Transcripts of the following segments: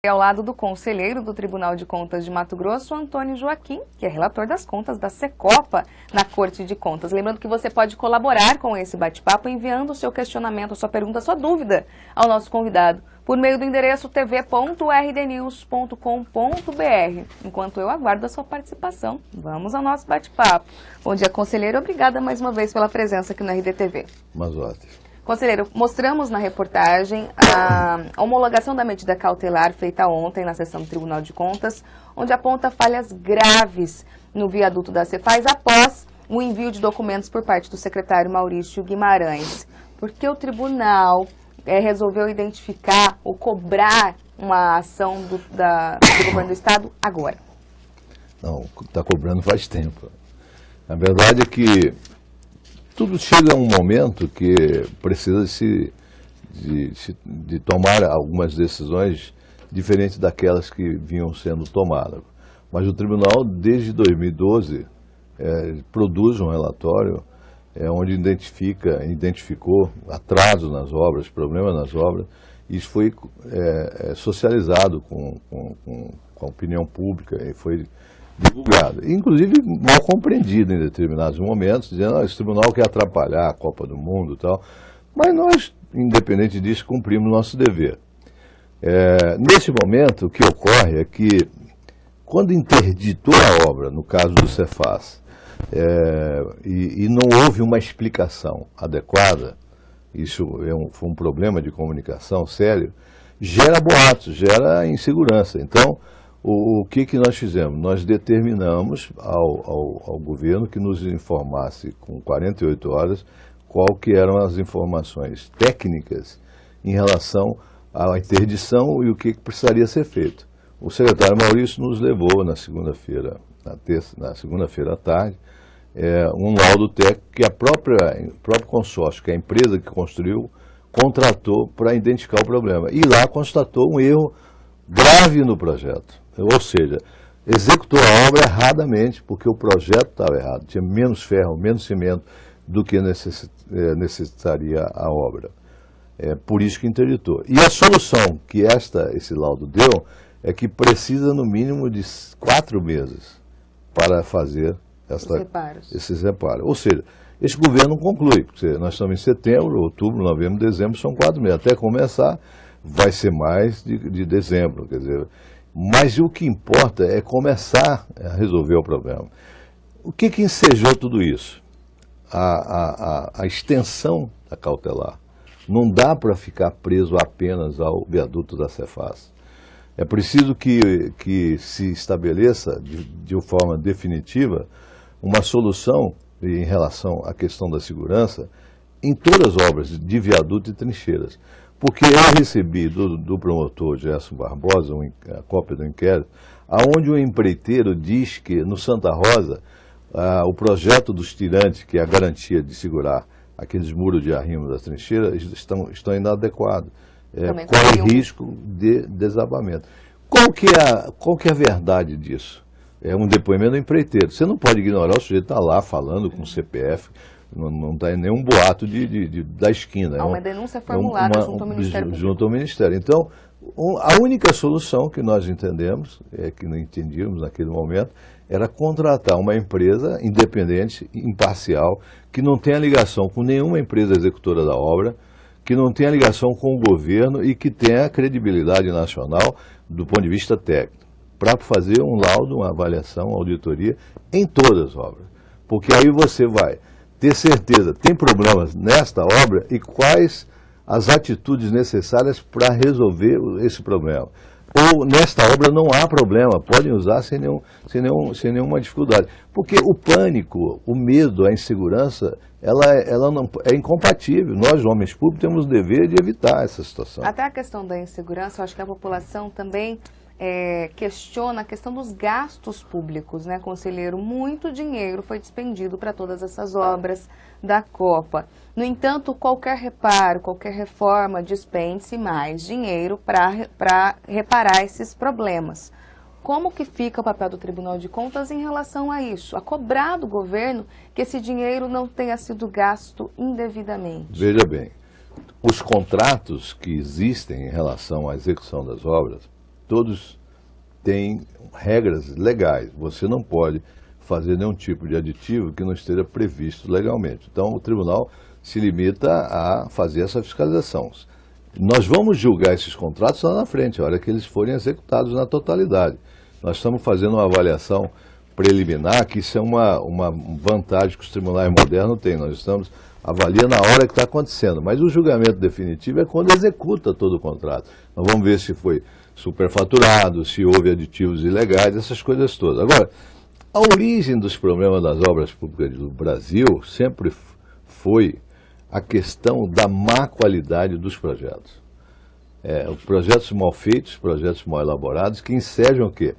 Ao lado do conselheiro do Tribunal de Contas de Mato Grosso, Antônio Joaquim, que é relator das contas da Secopa na Corte de Contas. Lembrando que você pode colaborar com esse bate-papo enviando o seu questionamento, a sua pergunta, a sua dúvida ao nosso convidado por meio do endereço tv.rdnews.com.br. Enquanto eu aguardo a sua participação, vamos ao nosso bate-papo. Bom dia, conselheiro. Obrigada mais uma vez pela presença aqui no RDTV. Conselheiro, mostramos na reportagem a homologação da medida cautelar feita ontem na sessão do Tribunal de Contas, onde aponta falhas graves no viaduto da Cefaz após o envio de documentos por parte do secretário Maurício Guimarães. Por que o tribunal resolveu identificar ou cobrar uma ação do governo do estado agora? Não, está cobrando faz tempo. A verdade é que tudo chega a um momento que precisa de tomar algumas decisões diferentes daquelas que vinham sendo tomadas. Mas o tribunal, desde 2012, produz um relatório onde identificou atrasos nas obras, problemas nas obras, e isso foi socializado com a opinião pública e foi divulgado, inclusive mal compreendido em determinados momentos, dizendo que esse tribunal quer atrapalhar a Copa do Mundo e tal, mas nós, independente disso, cumprimos nosso dever. Nesse momento, o que ocorre é que, quando interditou a obra, no caso do Cefaz, e não houve uma explicação adequada, isso foi um problema de comunicação sério, gera boatos, gera insegurança. Então, o que nós fizemos? Nós determinamos ao governo que nos informasse com 48 horas qual que eram as informações técnicas em relação à interdição e o que precisaria ser feito. O secretário Maurício nos levou na segunda-feira, na segunda-feira à tarde, um laudo técnico que o próprio consórcio, que é a empresa que construiu, contratou para identificar o problema. E lá constatou um erro grave no projeto. Ou seja, executou a obra erradamente, porque o projeto estava errado. Tinha menos ferro, menos cimento do que necessitaria a obra. Por isso que interditou. E a solução que esse laudo deu é que precisa, no mínimo, de 4 meses para fazer esses reparos. Ou seja, esse governo não conclui. Porque nós estamos em setembro, outubro, novembro, dezembro, são 4 meses. Até começar, vai ser mais de dezembro. Quer dizer, mas o que importa é começar a resolver o problema. O que ensejou tudo isso? A extensão da cautelar. Não dá para ficar preso apenas ao viaduto da Cefaz. É preciso que se estabeleça de forma definitiva uma solução em relação à questão da segurança em todas as obras de viaduto e trincheiras. Porque eu recebi do promotor Gerson Barbosa a cópia do inquérito, onde o empreiteiro diz que no Santa Rosa o projeto dos tirantes, que é a garantia de segurar aqueles muros de arrimo das trincheiras, estão inadequados. Corre risco de desabamento. Qual que é a verdade disso? É um depoimento do empreiteiro. Você não pode ignorar, o sujeito está lá falando com o CPF, não está em nenhum boato da esquina. Uma denúncia formulada junto ao Ministério Público. Junto ao Ministério. Então, a única solução que nós entendemos, que não entendíamos naquele momento, era contratar uma empresa independente, imparcial, que não tenha ligação com nenhuma empresa executora da obra, que não tenha ligação com o governo e que tenha credibilidade nacional do ponto de vista técnico, para fazer um laudo, uma avaliação, uma auditoria em todas as obras. Porque aí você vai ter certeza, tem problemas nesta obra e quais as atitudes necessárias para resolver esse problema. Ou nesta obra não há problema, podem usar sem nenhuma dificuldade. Porque o pânico, o medo, a insegurança, ela não, é incompatível. Nós, homens públicos, temos o dever de evitar essa situação. Até a questão da insegurança, eu acho que a população também questiona a questão dos gastos públicos, né, conselheiro? Muito dinheiro foi despendido para todas essas obras da Copa. No entanto, qualquer reparo, qualquer reforma, despende-se mais dinheiro para reparar esses problemas. Como que fica o papel do Tribunal de Contas em relação a isso? A cobrar do governo que esse dinheiro não tenha sido gasto indevidamente? Veja bem, os contratos que existem em relação à execução das obras, todos têm regras legais. Você não pode fazer nenhum tipo de aditivo que não esteja previsto legalmente. Então, o tribunal se limita a fazer essa fiscalização. Nós vamos julgar esses contratos lá na frente, a hora que eles forem executados na totalidade. Nós estamos fazendo uma avaliação preliminar, que isso é uma vantagem que os tribunais modernos têm. Nós estamos avaliando a hora que está acontecendo, mas o julgamento definitivo é quando executa todo o contrato. Nós vamos ver se foi superfaturado, se houve aditivos ilegais, essas coisas todas. Agora, a origem dos problemas das obras públicas do Brasil sempre foi a questão da má qualidade dos projetos. Projetos mal feitos, projetos mal elaborados, que ensejam o quê?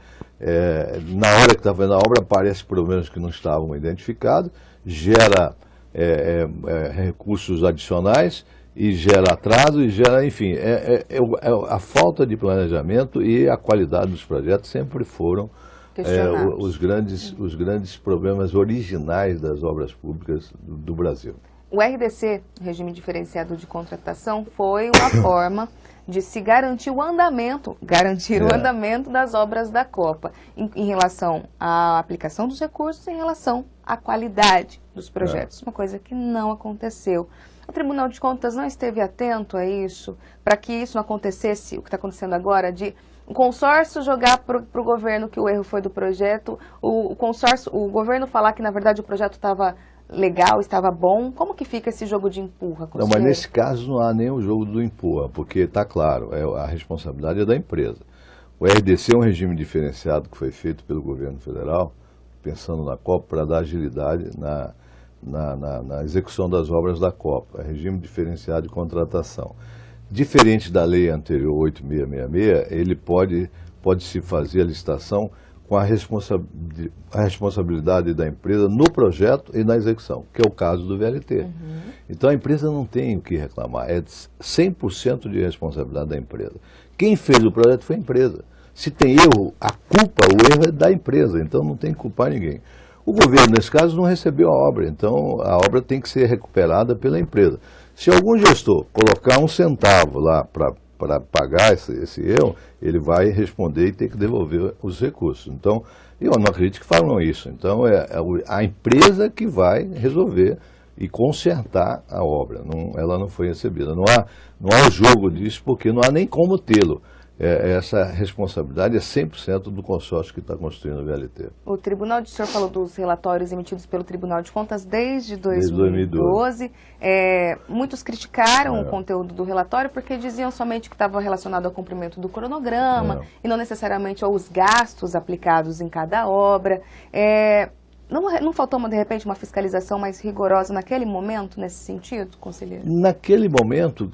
Na hora que está fazendo a obra, aparecem problemas que não estavam identificados, gera recursos adicionais e gera atraso e gera, enfim, a falta de planejamento e a qualidade dos projetos sempre foram os grandes problemas originais das obras públicas do Brasil. O RDC, Regime Diferenciado de Contratação, foi uma forma de se garantir o andamento, o andamento das obras da Copa, em relação à aplicação dos recursos, em relação à qualidade dos projetos, uma coisa que não aconteceu. O Tribunal de Contas não esteve atento a isso, para que isso não acontecesse, o que está acontecendo agora, de o consórcio jogar para o governo que o erro foi do projeto, o governo falar que na verdade o projeto estava legal, estava bom. Como que fica esse jogo de empurra, conselheiro? Não, mas nesse caso não há nem o jogo do empurra, porque está claro, a responsabilidade é da empresa. O RDC é um regime diferenciado que foi feito pelo governo federal, pensando na Copa, para dar agilidade na execução das obras da Copa. É regime diferenciado de contratação. Diferente da lei anterior, 8666, ele pode-se fazer a licitação com a responsabilidade da empresa no projeto e na execução, que é o caso do VLT. Então a empresa não tem o que reclamar, é 100% de responsabilidade da empresa. Quem fez o projeto foi a empresa. Se tem erro, o erro é da empresa, então não tem que culpar ninguém. O governo, nesse caso, não recebeu a obra, então a obra tem que ser recuperada pela empresa. Se algum gestor colocar 1 centavo lá para pagar esse erro, ele vai responder e ter que devolver os recursos. Então, eu não acredito que falam isso. Então, é a empresa que vai resolver e consertar a obra. Ela não foi recebida. Não há o jogo disso, porque não há nem como tê-lo. Essa responsabilidade é 100% do consórcio que está construindo o VLT. O Tribunal, o senhor falou dos relatórios emitidos pelo Tribunal de Contas desde 2012. Muitos criticaram o conteúdo do relatório porque diziam somente que estava relacionado ao cumprimento do cronograma e não necessariamente aos gastos aplicados em cada obra. Não faltou, de repente, uma fiscalização mais rigorosa naquele momento, nesse sentido, conselheiro? Naquele momento,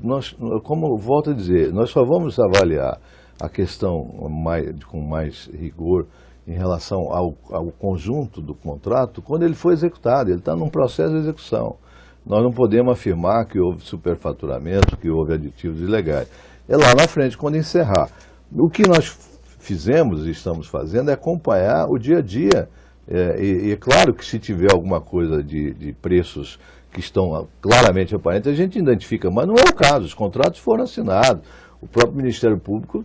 como eu volto a dizer, nós só vamos avaliar a questão com mais rigor em relação ao conjunto do contrato quando ele for executado. Ele está num processo de execução. Nós não podemos afirmar que houve superfaturamento, que houve aditivos ilegais. É lá na frente, quando encerrar. O que nós fizemos e estamos fazendo é acompanhar o dia a dia. E é claro que se tiver alguma coisa de preços que estão claramente aparentes, a gente identifica, mas não é o caso, os contratos foram assinados. O próprio Ministério Público,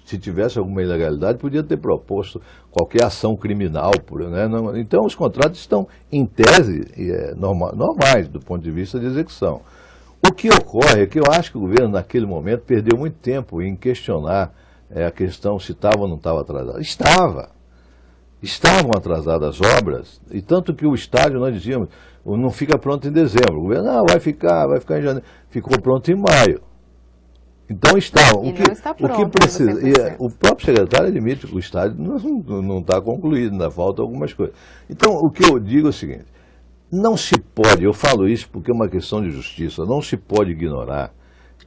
se tivesse alguma ilegalidade, podia ter proposto qualquer ação criminal. Então, os contratos estão, em tese, normais do ponto de vista de execução. O que ocorre é que eu acho que o governo, naquele momento, perdeu muito tempo em questionar a questão se estava ou não estava atrasado. Estavam atrasadas as obras, e tanto que o estádio, nós dizíamos, não fica pronto em dezembro. O governo, não, vai ficar em janeiro. Ficou pronto em maio. Então estava. O próprio secretário admite que o estádio não está concluído, ainda faltam algumas coisas. Então, o que eu digo é o seguinte, não se pode, eu falo isso porque é uma questão de justiça, não se pode ignorar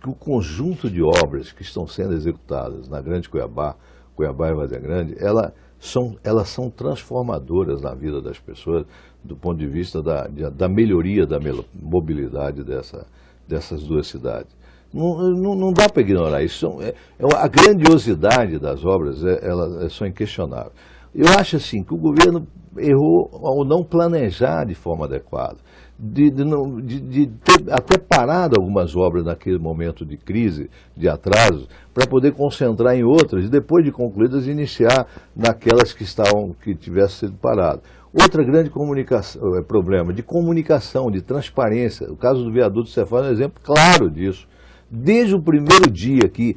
que o conjunto de obras que estão sendo executadas na Grande Cuiabá e Várzea Grande, elas são transformadoras na vida das pessoas do ponto de vista da melhoria da mobilidade dessas duas cidades. Não dá para ignorar isso. A grandiosidade das obras, elas são inquestionáveis. Eu acho assim que o governo errou ao não planejar de forma adequada, de ter até parado algumas obras naquele momento de crise, de atraso, para poder concentrar em outras e depois de concluídas iniciar naquelas que tivessem sido paradas. Outro grande problema de comunicação, de transparência. O caso do viaduto Cefaz é um exemplo claro disso. Desde o primeiro dia que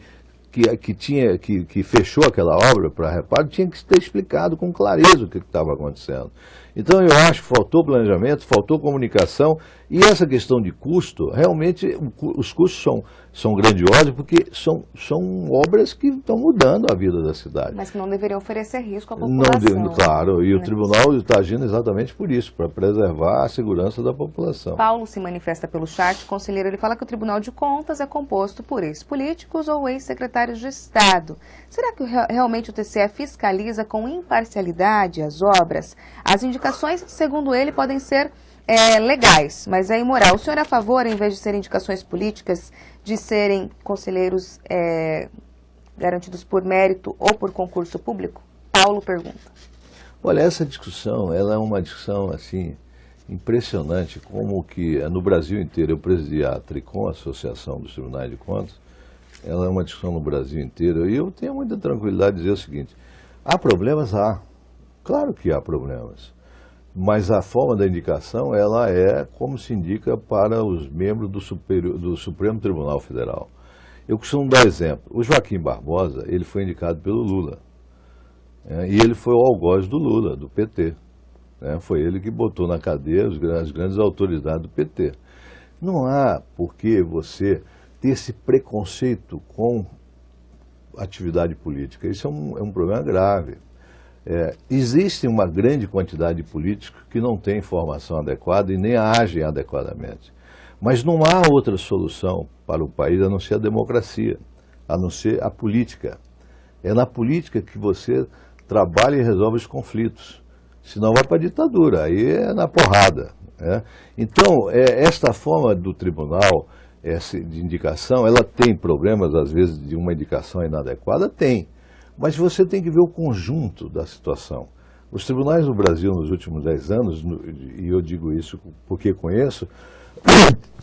fechou aquela obra para reparo, tinha que ter explicado com clareza o que estava acontecendo. Então eu acho que faltou planejamento, faltou comunicação, e essa questão de custo, realmente os custos são grandiosos porque são obras que estão mudando a vida da cidade. Mas que não deveriam oferecer risco à população. Claro, e o tribunal está agindo exatamente por isso, para preservar a segurança da população. Paulo se manifesta pelo chat, conselheiro, ele fala que o Tribunal de Contas é composto por ex-políticos ou ex-secretários de Estado. Será que realmente o TCE fiscaliza com imparcialidade as obras? As indicações, segundo ele, podem ser legais, mas é imoral. O senhor é a favor, em vez de serem indicações políticas, de serem conselheiros garantidos por mérito ou por concurso público? Paulo pergunta. Olha, essa discussão, ela é uma discussão assim impressionante, como que no Brasil inteiro, eu presidi a Tricom, a Associação dos Tribunais de Contas, ela é uma discussão no Brasil inteiro, e eu tenho muita tranquilidade de dizer o seguinte: há problemas? Há. Claro que há problemas. Mas a forma da indicação, ela é como se indica para os membros do Supremo Tribunal Federal. Eu costumo dar exemplo. O Joaquim Barbosa, ele foi indicado pelo Lula. E ele foi o algoz do Lula, do PT. Foi ele que botou na cadeia as grandes autoridades do PT. Não há por que você ter esse preconceito com atividade política. Isso é um problema grave. Existe uma grande quantidade de políticos que não têm formação adequada e nem agem adequadamente. Mas não há outra solução para o país a não ser a democracia, a não ser a política. É na política que você trabalha e resolve os conflitos. Senão vai para a ditadura, aí é na porrada. Então, esta forma do tribunal de indicação, ela tem problemas, às vezes, de uma indicação inadequada? Tem. Mas você tem que ver o conjunto da situação. Os tribunais no Brasil, nos últimos 10 anos, e eu digo isso porque conheço,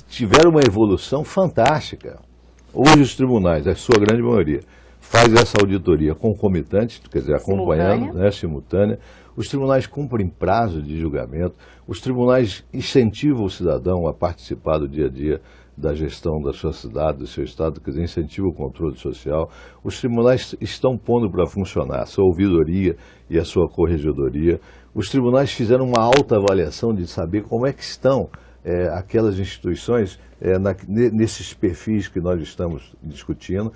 tiveram uma evolução fantástica. Hoje os tribunais, a sua grande maioria, faz essa auditoria concomitante, quer dizer, acompanhando, simultânea. Os tribunais cumprem prazo de julgamento, os tribunais incentivam o cidadão a participar do dia a dia da gestão da sua cidade, do seu estado, quer dizer, incentiva o controle social. Os tribunais estão pondo para funcionar a sua ouvidoria e a sua corregedoria. Os tribunais fizeram uma alta avaliação de saber como é que estão aquelas instituições nesses perfis que nós estamos discutindo.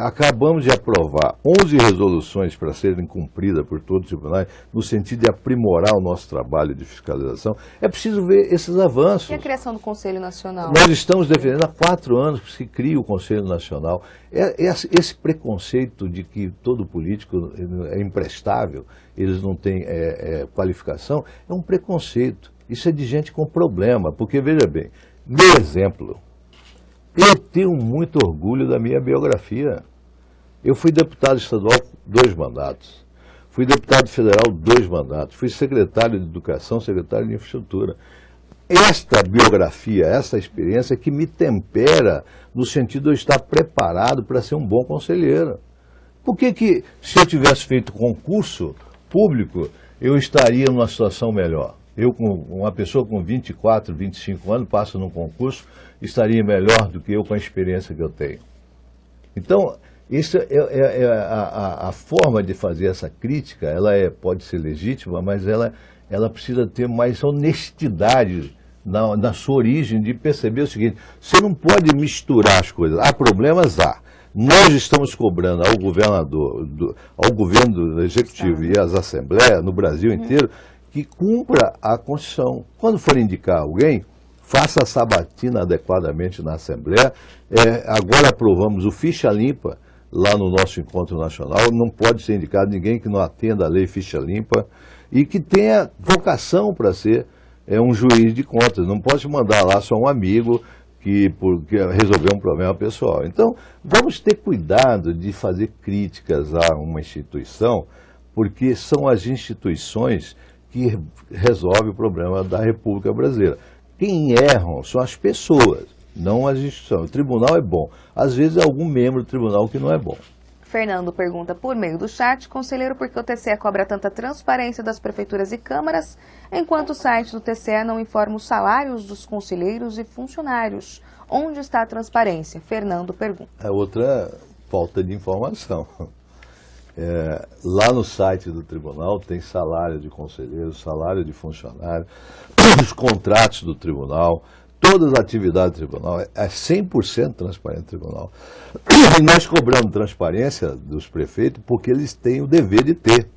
Acabamos de aprovar 11 resoluções para serem cumpridas por todos os tribunais, no sentido de aprimorar o nosso trabalho de fiscalização. É preciso ver esses avanços. E a criação do Conselho Nacional? Nós estamos defendendo há 4 anos que se cria o Conselho Nacional. Esse preconceito de que todo político é imprestável, eles não têm qualificação, é um preconceito. Isso é de gente com problema, porque, veja bem, meu exemplo, eu tenho muito orgulho da minha biografia. Eu fui deputado estadual 2 mandatos, fui deputado federal 2 mandatos, fui secretário de Educação, secretário de Infraestrutura. Esta biografia, essa experiência que me tempera no sentido de eu estar preparado para ser um bom conselheiro. Por que se eu tivesse feito concurso público, eu estaria numa situação melhor? Eu, uma pessoa com 24, 25 anos, passa num concurso, estaria melhor do que eu com a experiência que eu tenho. Então, isso a forma de fazer essa crítica, ela pode ser legítima, mas ela precisa ter mais honestidade na sua origem, de perceber o seguinte: você não pode misturar as coisas. Há problemas? Há. Nós estamos cobrando ao governador, ao governo do executivo e às assembleias no Brasil inteiro, que cumpra a Constituição. Quando for indicar alguém, faça a sabatina adequadamente na Assembleia. Agora aprovamos o ficha limpa lá no nosso encontro nacional. Não pode ser indicado ninguém que não atenda a lei ficha limpa e que tenha vocação para ser um juiz de contas. Não pode mandar lá só um amigo que resolveu um problema pessoal. Então, vamos ter cuidado de fazer críticas a uma instituição, porque são as instituições que resolvem o problema da República Brasileira. Quem erram são as pessoas, não as instituições. O tribunal é bom. Às vezes é algum membro do tribunal que não é bom. Fernando pergunta por meio do chat, conselheiro, por que o TCE cobra tanta transparência das prefeituras e câmaras, enquanto o site do TCE não informa os salários dos conselheiros e funcionários? Onde está a transparência? Fernando pergunta. É outra falta de informação. Lá no site do tribunal tem salário de conselheiro, salário de funcionário, os contratos do tribunal, todas as atividades do tribunal, é 100% transparente o tribunal. E nós cobramos transparência dos prefeitos porque eles têm o dever de ter.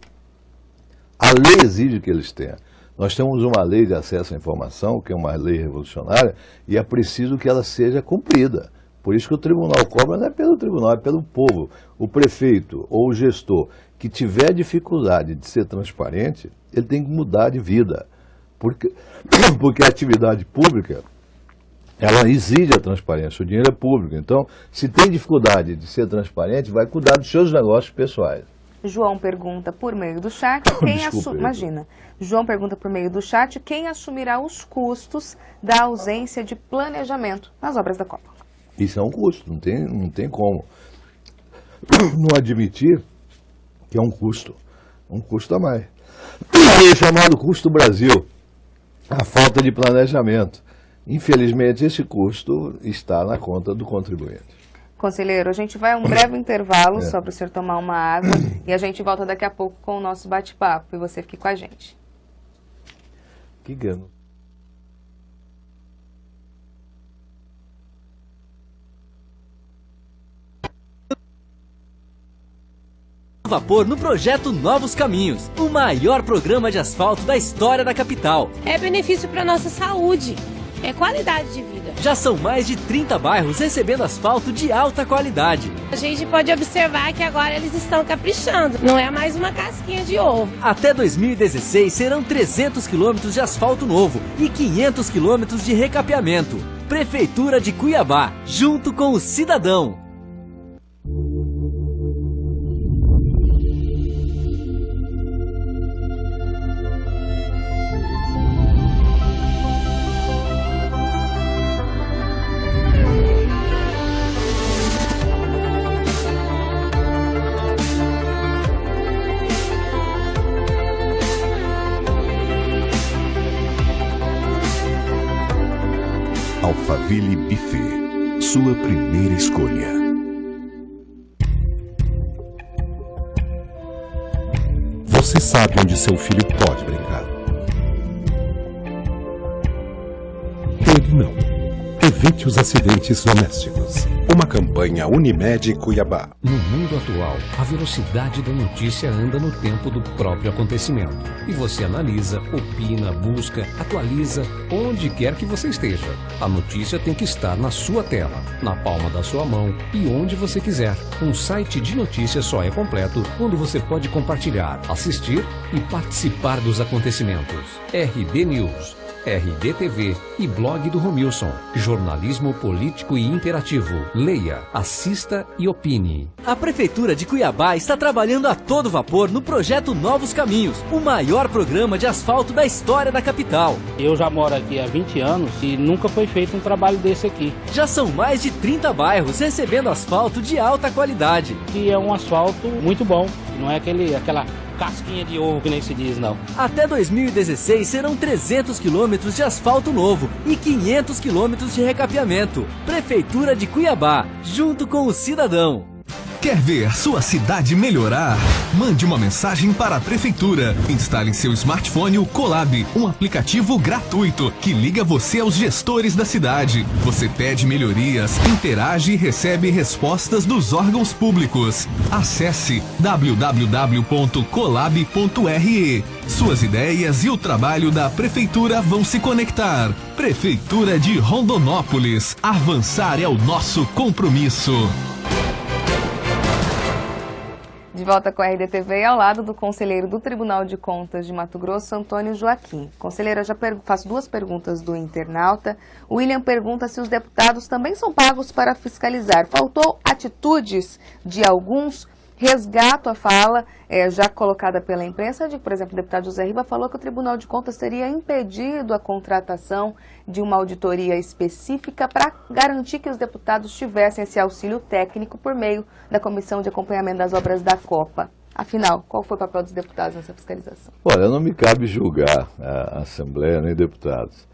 A lei exige que eles tenham. Nós temos uma lei de acesso à informação, que é uma lei revolucionária, e é preciso que ela seja cumprida. Por isso que o tribunal cobra não é pelo tribunal, é pelo povo. O prefeito ou o gestor que tiver dificuldade de ser transparente, ele tem que mudar de vida. Porque a atividade pública, ela exige a transparência, o dinheiro é público. Então, se tem dificuldade de ser transparente, vai cuidar dos seus negócios pessoais. João pergunta por meio do chat, João pergunta por meio do chat, quem assumirá os custos da ausência de planejamento nas obras da Copa? Isso é um custo, não tem como não admitir que é um custo a mais. É chamado custo Brasil, a falta de planejamento. Infelizmente, esse custo está na conta do contribuinte. Conselheiro, a gente vai a um breve intervalo só para o senhor tomar uma água e a gente volta daqui a pouco com o nosso bate-papo e você fique com a gente. Que gano. Vapor no projeto Novos Caminhos, o maior programa de asfalto da história da capital. É benefício para nossa saúde, é qualidade de vida. Já são mais de 30 bairros recebendo asfalto de alta qualidade. A gente pode observar que agora eles estão caprichando, não é mais uma casquinha de ovo. Até 2016 serão 300 quilômetros de asfalto novo e 500 quilômetros de recapeamento. Prefeitura de Cuiabá, junto com o cidadão. Alphaville Buffet, sua primeira escolha. Você sabe onde seu filho pode brincar. Ele não. Evite os acidentes domésticos. Uma campanha Unimed Cuiabá. No mundo atual, a velocidade da notícia anda no tempo do próprio acontecimento. E você analisa, opina, busca, atualiza, onde quer que você esteja. A notícia tem que estar na sua tela, na palma da sua mão e onde você quiser. Um site de notícias só é completo quando você pode compartilhar, assistir e participar dos acontecimentos. RD News, RD TV e blog do Romilson. Jornalismo político e interativo. Leia, assista e opine. A Prefeitura de Cuiabá está trabalhando a todo vapor no projeto Novos Caminhos, o maior programa de asfalto da história da capital. Eu já moro aqui há 20 anos e nunca foi feito um trabalho desse aqui. Já são mais de 30 bairros recebendo asfalto de alta qualidade. E é um asfalto muito bom, não é aquela casquinha de ovo que nem se diz, não. Até 2016 serão 300 quilômetros de asfalto novo e 500 quilômetros de recapeamento. Prefeitura de Cuiabá, junto com o cidadão. Quer ver sua cidade melhorar? Mande uma mensagem para a Prefeitura. Instale em seu smartphone o Colab, um aplicativo gratuito que liga você aos gestores da cidade. Você pede melhorias, interage e recebe respostas dos órgãos públicos. Acesse www.colab.re. Suas ideias e o trabalho da Prefeitura vão se conectar. Prefeitura de Rondonópolis. Avançar é o nosso compromisso. De volta com a RDTV ao lado do conselheiro do Tribunal de Contas de Mato Grosso, Antônio Joaquim. Conselheira, já faço duas perguntas do internauta. O William pergunta se os deputados também são pagos para fiscalizar. Faltou atitudes de alguns resgato a fala já colocada pela imprensa de que, por exemplo, o deputado José Riva falou que o Tribunal de Contas teria impedido a contratação de uma auditoria específica para garantir que os deputados tivessem esse auxílio técnico por meio da Comissão de Acompanhamento das Obras da Copa. Afinal, qual foi o papel dos deputados nessa fiscalização? Olha, não me cabe julgar a Assembleia nem deputados.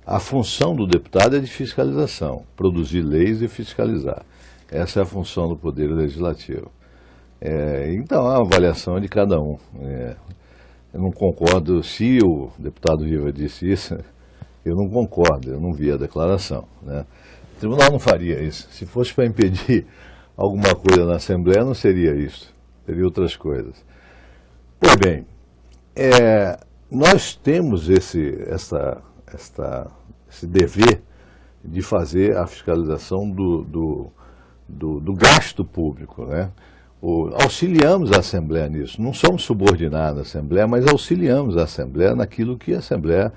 A função do deputado é de fiscalização, produzir leis e fiscalizar. Essa é a função do Poder Legislativo. Então, a avaliação é de cada um. Eu não concordo, se o deputado Riva disse isso, eu não concordo, eu não vi a declaração, né? O tribunal não faria isso. Se fosse para impedir alguma coisa na Assembleia, não seria isso, seria outras coisas. Pois bem, nós temos esse dever de fazer a fiscalização do gasto público, né? Auxiliamos a Assembleia nisso, não somos subordinados à Assembleia, mas auxiliamos a Assembleia naquilo que a Assembleia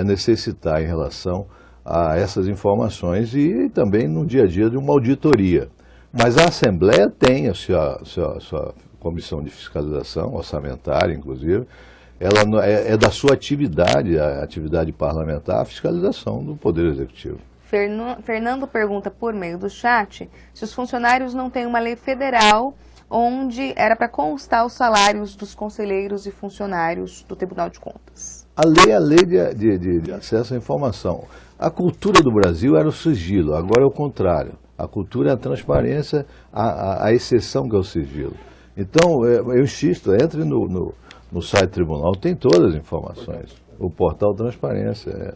necessitar em relação a essas informações e também no dia a dia de uma auditoria. Mas a Assembleia tem a sua comissão de fiscalização, orçamentária inclusive, ela é da sua atividade, a atividade parlamentar, a fiscalização do Poder Executivo. Fernando pergunta por meio do chat se os funcionários não têm uma lei federal onde era para constar os salários dos conselheiros e funcionários do Tribunal de Contas. A lei é a lei de acesso à informação. A cultura do Brasil era o sigilo, agora é o contrário. A cultura é a transparência, a exceção que é o sigilo. Então, eu insisto, entre no site do tribunal, tem todas as informações. O portal Transparência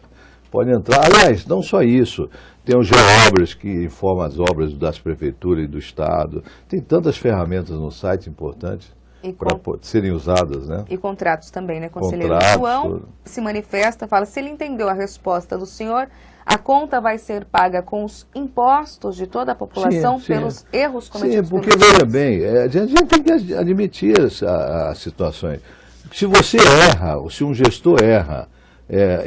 pode entrar. Aliás, não só isso, tem o Geobras que informa as obras das prefeituras e do Estado. Tem tantas ferramentas no site importantes para serem usadas, né? E contratos também, né, conselheiro? João se manifesta, fala, se ele entendeu a resposta do senhor, a conta vai ser paga com os impostos de toda a população pelos erros cometidos. Sim, porque, veja bem, a gente tem que admitir as situações. Se você erra, ou se um gestor erra,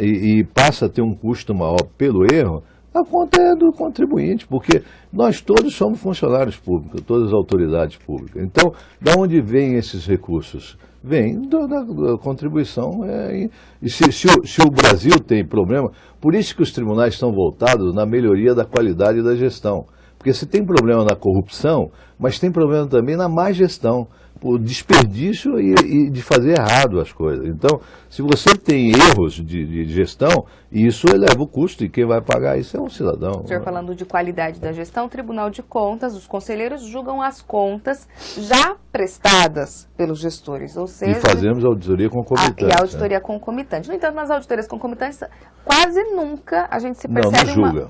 e passa a ter um custo maior pelo erro, a conta é do contribuinte, porque nós todos somos funcionários públicos, todas as autoridades públicas. Então, de onde vêm esses recursos? Vem da contribuição. E se o Brasil tem problema, por isso que os tribunais estão voltados na melhoria da qualidade da gestão. Porque se tem problema na corrupção, mas tem problema também na má gestão, por desperdício e de fazer errado as coisas. Então, se você tem erros de gestão, isso eleva o custo, e quem vai pagar isso é um cidadão. O senhor falando de qualidade da gestão, o Tribunal de Contas, os conselheiros julgam as contas já prestadas pelos gestores, ou seja... E fazemos auditoria concomitante. E a auditoria concomitante. No entanto, nas auditorias concomitantes, quase nunca a gente se percebe não julga.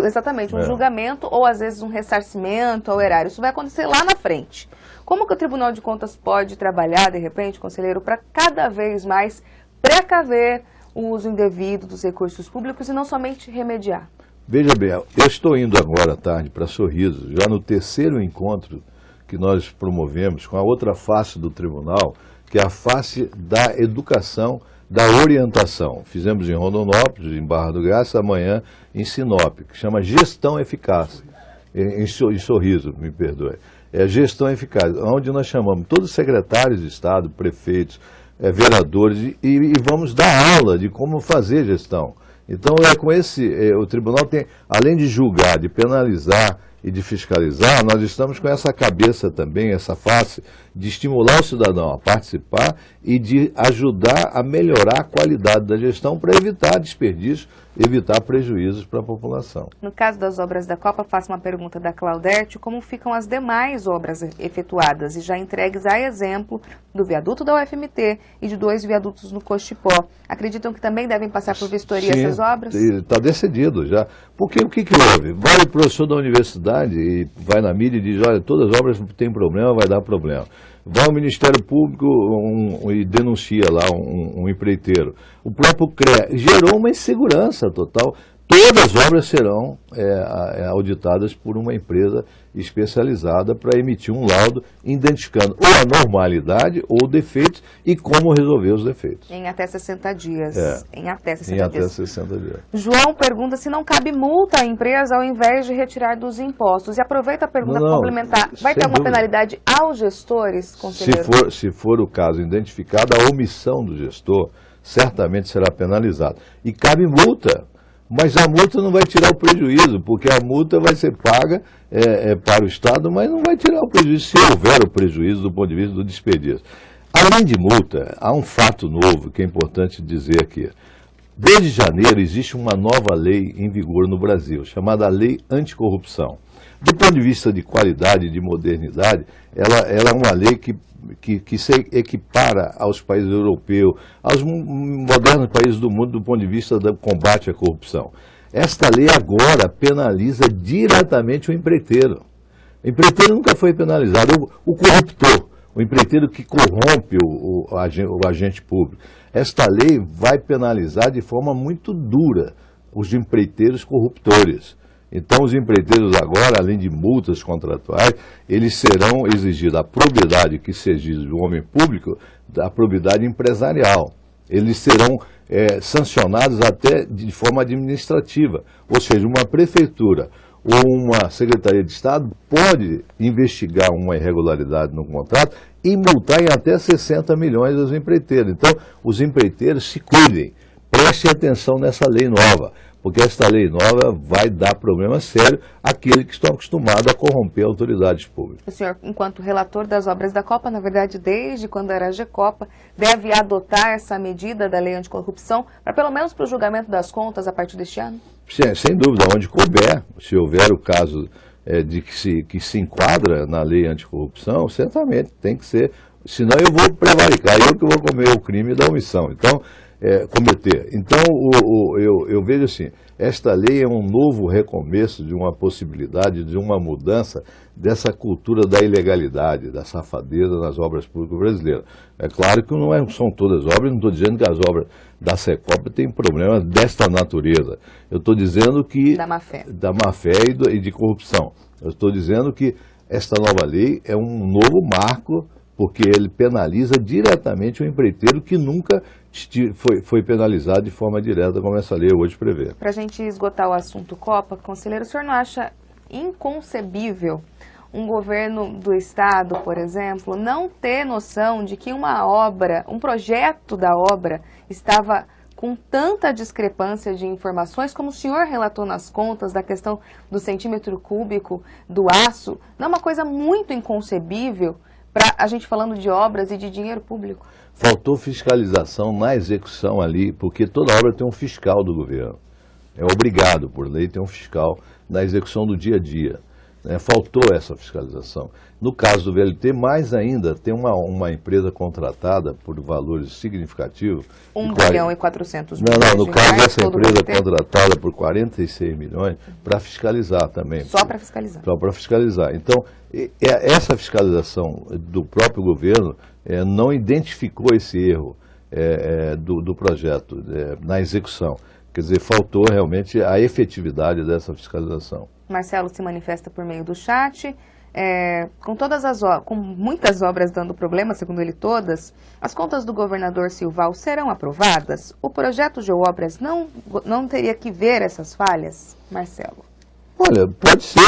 Exatamente, um julgamento ou às vezes um ressarcimento ao erário. Isso vai acontecer lá na frente. Como que o Tribunal de Contas pode trabalhar, de repente, conselheiro, para cada vez mais precaver o uso indevido dos recursos públicos e não somente remediar? Veja bem, eu estou indo agora à tarde para Sorriso, já no terceiro encontro que nós promovemos com a outra face do tribunal, que é a face da educação, da orientação. Fizemos em Rondonópolis, em Barra do Garça, amanhã em Sinop, que chama Gestão Eficaz, em Sorriso, me perdoe. É gestão eficaz, onde nós chamamos todos os secretários de Estado, prefeitos, vereadores, e vamos dar aula de como fazer gestão. Então, com o tribunal tem, além de julgar, de penalizar e de fiscalizar, nós estamos com essa cabeça também, essa face, de estimular o cidadão a participar e de ajudar a melhorar a qualidade da gestão para evitar desperdício, evitar prejuízos para a população. No caso das obras da Copa, faço uma pergunta da Claudete, como ficam as demais obras efetuadas e já entregues a exemplo do viaduto da UFMT e de 2 viadutos no Cochipó. Acreditam que também devem passar por vistoria essas obras? Está decidido já. Porque o que houve? Vai o professor da universidade e vai na mídia e diz, olha, todas as obras têm problema, vai dar problema. Vai ao Ministério Público e denuncia lá um empreiteiro. O próprio CREA gerou uma insegurança total. Todas as obras serão auditadas por uma empresa especializada para emitir um laudo identificando ou a normalidade ou defeitos e como resolver os defeitos. Em até 60 dias. Em até 60 em até dias. 60 dias. João pergunta se não cabe multa à empresa ao invés de retirar dos impostos. E aproveita a pergunta para complementar. Vai ter alguma penalidade aos gestores, conselheiro? Se for o caso identificado, a omissão do gestor certamente será penalizada. E cabe multa. Mas a multa não vai tirar o prejuízo, porque a multa vai ser paga para o Estado, mas não vai tirar o prejuízo se houver o prejuízo do ponto de vista do desperdício. Além de multa, há um fato novo que é importante dizer aqui. Desde janeiro existe uma nova lei em vigor no Brasil, chamada Lei Anticorrupção. Do ponto de vista de qualidade e de modernidade, ela é uma lei que se equipara aos países europeus, aos modernos países do mundo do ponto de vista do combate à corrupção. Esta lei agora penaliza diretamente o empreiteiro. O empreiteiro nunca foi penalizado, o corruptor, o empreiteiro que corrompe o agente público. Esta lei vai penalizar de forma muito dura os empreiteiros corruptores. Então, os empreiteiros agora, além de multas contratuais, eles serão exigidos a probidade que se exige do homem público, da probidade empresarial. Eles serão sancionados até de forma administrativa. Ou seja, uma prefeitura ou uma secretaria de Estado pode investigar uma irregularidade no contrato e multar em até 60 milhões os empreiteiros. Então, os empreiteiros se cuidem, prestem atenção nessa lei nova. Porque esta lei nova vai dar problema sério àqueles que estão acostumados a corromper autoridades públicas. O senhor, enquanto relator das obras da Copa, na verdade, desde quando era a GECOPA, deve adotar essa medida da lei anticorrupção, para pelo menos para o julgamento das contas a partir deste ano? Sim, sem dúvida, onde couber, se houver o caso de que se enquadra na lei anticorrupção, certamente tem que ser, senão eu vou prevaricar, eu que vou comer o crime da omissão. Então, cometer. Então, eu vejo assim, esta lei é um novo recomeço de uma possibilidade, de uma mudança dessa cultura da ilegalidade, da safadeza nas obras públicas brasileiras. É claro que não são todas obras, não estou dizendo que as obras da Secopa têm problemas desta natureza. Eu estou dizendo que... Da má-fé. Da má-fé e de corrupção. Eu estou dizendo que esta nova lei é um novo marco, porque ele penaliza diretamente o empreiteiro que nunca foi penalizado de forma direta, como essa lei hoje prevê. Para a gente esgotar o assunto Copa, conselheiro, o senhor não acha inconcebível um governo do Estado, por exemplo, não ter noção de que uma obra, um projeto da obra, estava com tanta discrepância de informações, como o senhor relatou nas contas da questão do centímetro cúbico do aço, não é uma coisa muito inconcebível para a gente falando de obras e de dinheiro público? Faltou fiscalização na execução ali, porque toda obra tem um fiscal do governo. É obrigado, por lei, ter um fiscal na execução do dia a dia. Faltou essa fiscalização. No caso do VLT, mais ainda, tem uma empresa contratada por valores significativos. 1 bilhão e 400 milhões. Não, no caso dessa empresa contratada por 46 milhões para fiscalizar também. Só para fiscalizar. Só para fiscalizar. Então, essa fiscalização do próprio governo não identificou esse erro do projeto na execução. Quer dizer, faltou realmente a efetividade dessa fiscalização. Marcelo se manifesta por meio do chat. Com muitas obras dando problema, segundo ele todas, as contas do governador Silval serão aprovadas? O projeto de obras não teria que ver essas falhas, Marcelo? Olha, pode ser,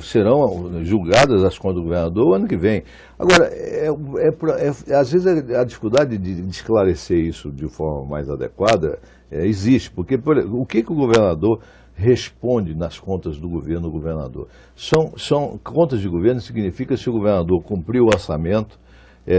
serão julgadas as contas do governador o ano que vem. Agora, às vezes a dificuldade de esclarecer isso de forma mais adequada existe, porque o que o governador responde nas contas do governo governador? São contas de governo, significa se o governador cumpriu o orçamento,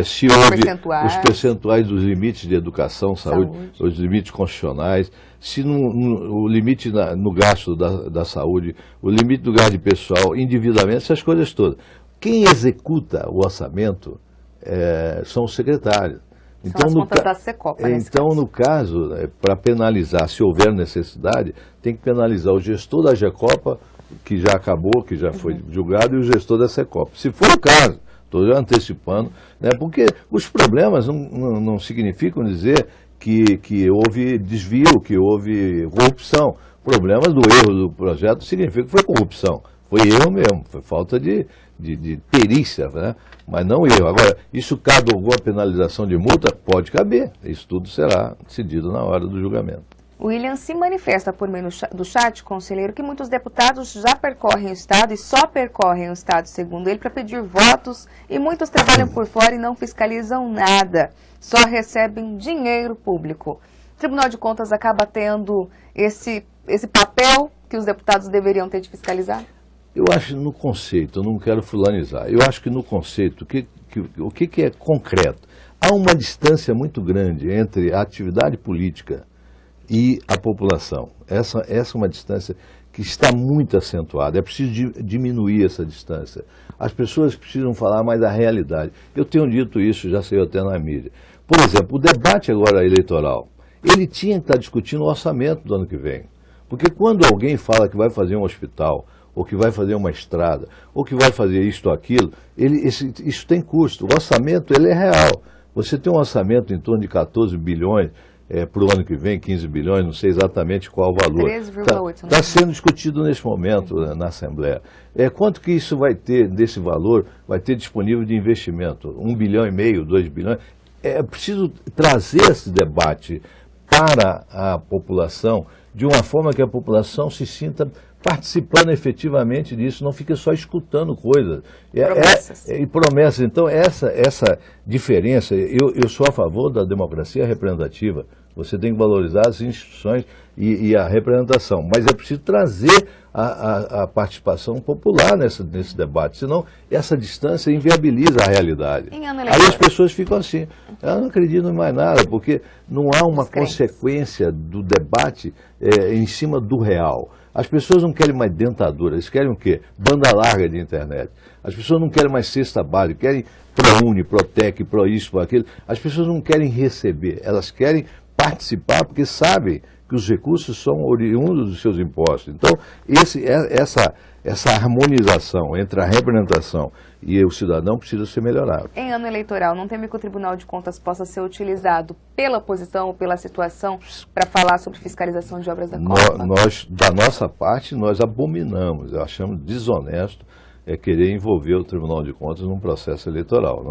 se houve os percentuais dos limites de educação, saúde, os limites constitucionais, se o limite no gasto da saúde, o limite do gasto de pessoal, endividamento, essas coisas todas. Quem executa o orçamento são os secretários. São as contas da Secopa. Então, no caso, para penalizar, se houver necessidade, tem que penalizar o gestor da GECOPA, que já acabou, que já foi julgado, e o gestor da Secopa. Se for o caso, estou já antecipando, porque os problemas não significam dizer que houve desvio, que houve corrupção. Problemas do erro do projeto significa que foi corrupção. Foi erro mesmo, foi falta de perícia, né? Mas não erro. Agora, isso cabe alguma penalização de multa? Pode caber. Isso tudo será decidido na hora do julgamento. O William se manifesta por meio do chat, conselheiro, que muitos deputados já percorrem o Estado e só percorrem o Estado, segundo ele, para pedir votos, e muitos trabalham por fora e não fiscalizam nada, só recebem dinheiro público. O Tribunal de Contas acaba tendo esse papel que os deputados deveriam ter de fiscalizar? Eu acho no conceito, eu não quero fulanizar, eu acho que no conceito, o que é concreto? Há uma distância muito grande entre a atividade política e a população. Essa é uma distância que está muito acentuada. É preciso diminuir essa distância. As pessoas precisam falar mais da realidade. Eu tenho dito isso, já saiu até na mídia. Por exemplo, o debate agora eleitoral, ele tinha que estar discutindo o orçamento do ano que vem. Porque quando alguém fala que vai fazer um hospital, ou que vai fazer uma estrada, ou que vai fazer isto ou aquilo, isso tem custo. O orçamento, ele é real. Você tem um orçamento em torno de 14 bilhões, para o ano que vem, 15 bilhões, não sei exatamente qual o valor. 13,8. Está sendo discutido nesse momento na Assembleia. Quanto que isso vai ter, desse valor, vai ter disponível de investimento? 1,5 bilhão, 2 bilhões? É preciso trazer esse debate para a população, de uma forma que a população se sinta participando efetivamente disso, não fica só escutando coisas. E promessas. Então, essa diferença, eu sou a favor da democracia representativa. Você tem que valorizar as instituições e a representação, mas é preciso trazer a participação popular nesse debate, senão essa distância inviabiliza a realidade. Aí as pessoas ficam assim, eu não acredito em mais nada, porque não há uma consequência do debate em cima do real. As pessoas não querem mais dentadura, eles querem o quê? Banda larga de internet. As pessoas não querem mais cesta básica, querem ProUni, Protec, Pro isso, Pro aquilo. As pessoas não querem receber, elas querem participar porque sabem que os recursos são oriundos dos seus impostos. Então, essa harmonização entre a representação e o cidadão precisa ser melhorada. Em ano eleitoral, não teme que o Tribunal de Contas possa ser utilizado pela oposição ou pela situação para falar sobre fiscalização de obras da Copa? Da nossa parte, nós abominamos, achamos desonesto querer envolver o Tribunal de Contas num processo eleitoral.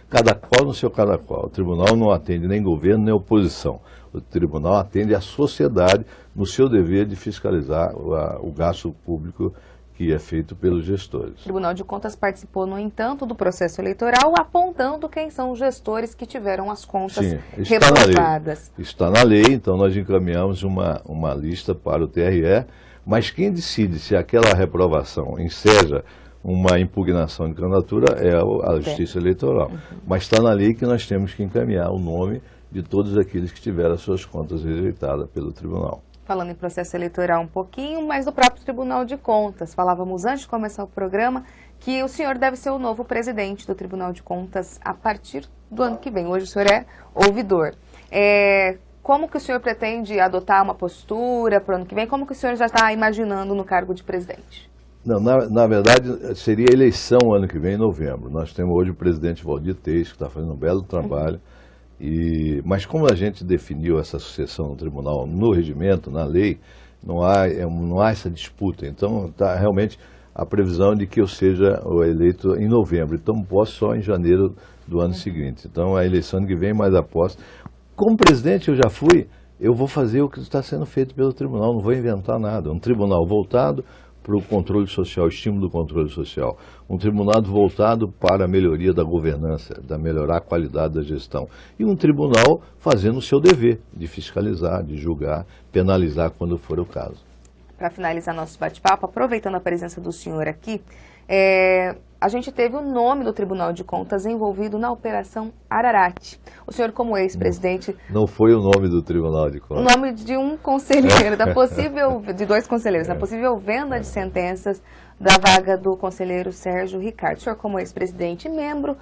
Cada qual no seu cada qual. O Tribunal não atende nem governo nem oposição. O Tribunal atende a sociedade no seu dever de fiscalizar o gasto público que é feito pelos gestores. O Tribunal de Contas participou, no entanto, do processo eleitoral, apontando quem são os gestores que tiveram as contas reprovadas. Está na lei, então nós encaminhamos uma lista para o TRE, mas quem decide se aquela reprovação enseja uma impugnação de candidatura é a Justiça Eleitoral. Mas está na lei que nós temos que encaminhar o nome de todos aqueles que tiveram as suas contas rejeitadas pelo Tribunal. Falando em processo eleitoral um pouquinho, mas do próprio Tribunal de Contas. Falávamos antes de começar o programa que o senhor deve ser o novo presidente do Tribunal de Contas a partir do ano que vem. Hoje o senhor é ouvidor. Como que o senhor pretende adotar uma postura para o ano que vem? Como que o senhor já está imaginando no cargo de presidente? Não, na verdade, seria eleição ano que vem, em novembro. Nós temos hoje o presidente Valdir Teixeira, que está fazendo um belo trabalho. Mas como a gente definiu essa sucessão no tribunal, no regimento, na lei, não há essa disputa. Então, está realmente a previsão de que eu seja eleito em novembro. Então, posso só em janeiro do ano seguinte. Então, a eleição ano que vem, mais a posse. Como presidente eu já fui, eu vou fazer o que está sendo feito pelo tribunal, não vou inventar nada. Um tribunal voltado para o controle social, estímulo do controle social. Um tribunal voltado para a melhoria da governança, melhorar a qualidade da gestão. E um tribunal fazendo o seu dever de fiscalizar, de julgar, penalizar quando for o caso. Para finalizar nosso bate-papo, aproveitando a presença do senhor aqui, a gente teve o nome do Tribunal de Contas envolvido na Operação Ararat. O senhor, como ex-presidente... Não foi o nome do Tribunal de Contas. O nome de um conselheiro, de dois conselheiros, da possível venda de sentenças da vaga do conselheiro Sérgio Ricardo. O senhor, como ex-presidente e membro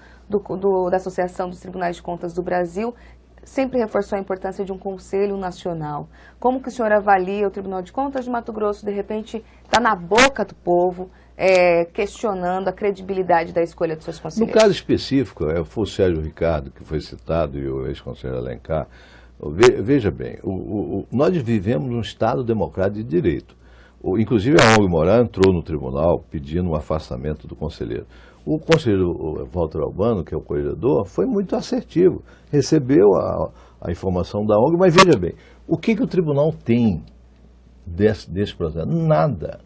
da Associação dos Tribunais de Contas do Brasil, sempre reforçou a importância de um Conselho Nacional. Como que o senhor avalia o Tribunal de Contas de Mato Grosso, de repente, está na boca do povo, questionando a credibilidade da escolha dos seus conselheiros? No caso específico, foi o Sérgio Ricardo, que foi citado, e o ex-conselheiro Alencar. Veja bem, nós vivemos num Estado democrático de direito. Inclusive a ONG Morar entrou no tribunal pedindo um afastamento do conselheiro. O conselheiro Walter Albano, que é o corregedor, foi muito assertivo, recebeu a informação da ONG, mas veja bem, o que o tribunal tem desse processo? Nada,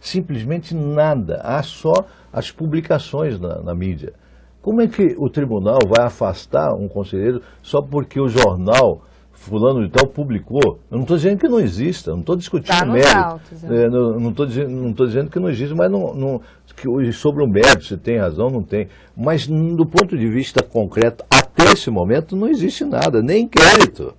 simplesmente nada, há só as publicações na mídia. Como é que o tribunal vai afastar um conselheiro só porque o jornal fulano de tal publicou? Eu não estou dizendo que não exista, não estou discutindo mérito. Não estou dizendo que não existe, mas sobre o mérito, se tem razão, não tem. Mas do ponto de vista concreto, até esse momento, não existe nada, nem inquérito.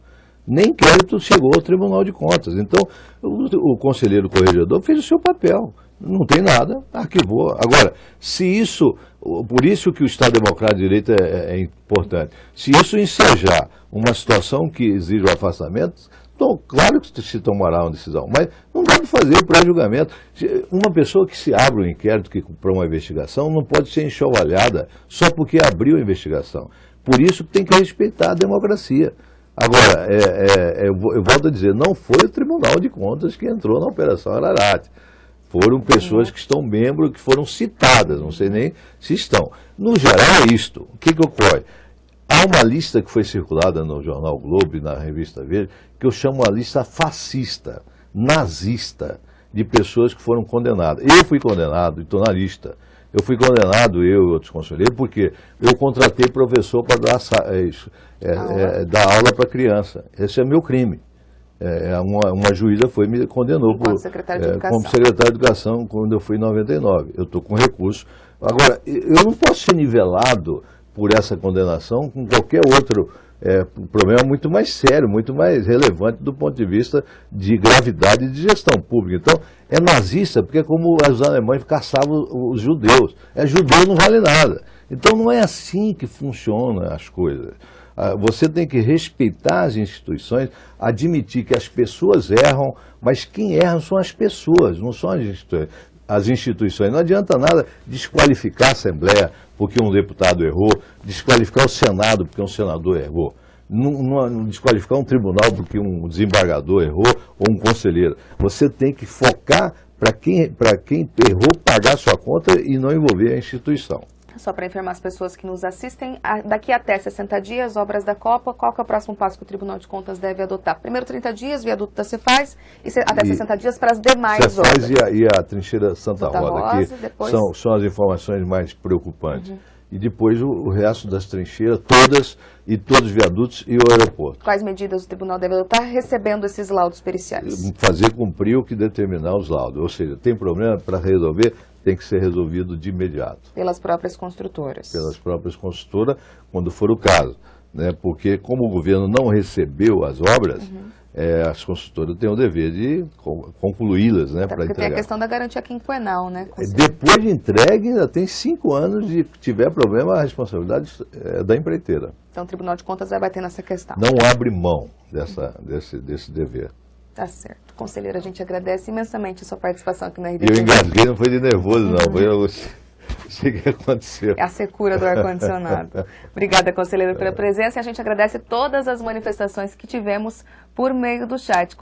Nem inquérito chegou ao Tribunal de Contas. Então, o conselheiro corregedor fez o seu papel. Não tem nada, arquivou. Agora, se isso, por isso que o Estado Democrático de Direito é importante, se isso ensejar uma situação que exige o afastamento, então, claro que se tomará uma decisão, mas não dá para fazer o pré-julgamento. Uma pessoa que se abre um inquérito para uma investigação não pode ser enxovalhada só porque abriu a investigação. Por isso que tem que respeitar a democracia. Agora, eu volto a dizer, não foi o Tribunal de Contas que entrou na Operação Ararat. Foram pessoas que estão membros, que foram citadas, não sei nem se estão. No geral é isto. O que ocorre? Há uma lista que foi circulada no Jornal Globo e na Revista Verde, que eu chamo a lista fascista, nazista, de pessoas que foram condenadas. Eu fui condenado e estou na lista. Eu fui condenado, eu e outros conselheiros, porque eu contratei professor para dar aula para criança. Esse é meu crime. Uma juíza me condenou como secretário de Educação quando eu fui em 99. Eu estou com recurso. Agora, eu não posso ser nivelado por essa condenação com qualquer outro problema muito mais sério, muito mais relevante do ponto de vista de gravidade e de gestão pública. Então, é nazista porque é como os alemães caçavam os judeus. Judeu não vale nada. Então, não é assim que funcionam as coisas. Você tem que respeitar as instituições, admitir que as pessoas erram, mas quem erra são as pessoas, não são as instituições. Não adianta nada desqualificar a Assembleia porque um deputado errou, desqualificar o Senado porque um senador errou, não desqualificar um tribunal porque um desembargador errou ou um conselheiro. Você tem que focar para quem errou pagar sua conta e não envolver a instituição. Só para informar as pessoas que nos assistem, daqui até 60 dias, obras da Copa, qual que é o próximo passo que o Tribunal de Contas deve adotar? Primeiro 30 dias, viaduto da Cefaz, e até 60 dias para as demais obras. Cefaz e a trincheira Santa Rosa, que depois são as informações mais preocupantes. E depois o resto das trincheiras, todos os viadutos e o aeroporto. Quais medidas o Tribunal deve adotar recebendo esses laudos periciais? Fazer cumprir o que determinar os laudos. Ou seja, tem problema para resolver, tem que ser resolvido de imediato. Pelas próprias construtoras. Pelas próprias construtoras, quando for o caso. Né? Porque como o governo não recebeu as obras, as construtoras têm o dever de concluí-las, né, para entregar. Tem a questão da garantia quinquenal, né? Depois de entregue, ainda tem 5 anos de que tiver problema, a responsabilidade é da empreiteira. Então o Tribunal de Contas vai bater nessa questão. Não abre mão desse dever. Tá certo. Conselheiro, a gente agradece imensamente a sua participação aqui na RDTV. Eu engasguei, não foi de nervoso, não. Foi o que aconteceu. É a secura do ar-condicionado. Obrigada, conselheiro, pela presença. E a gente agradece todas as manifestações que tivemos por meio do chat.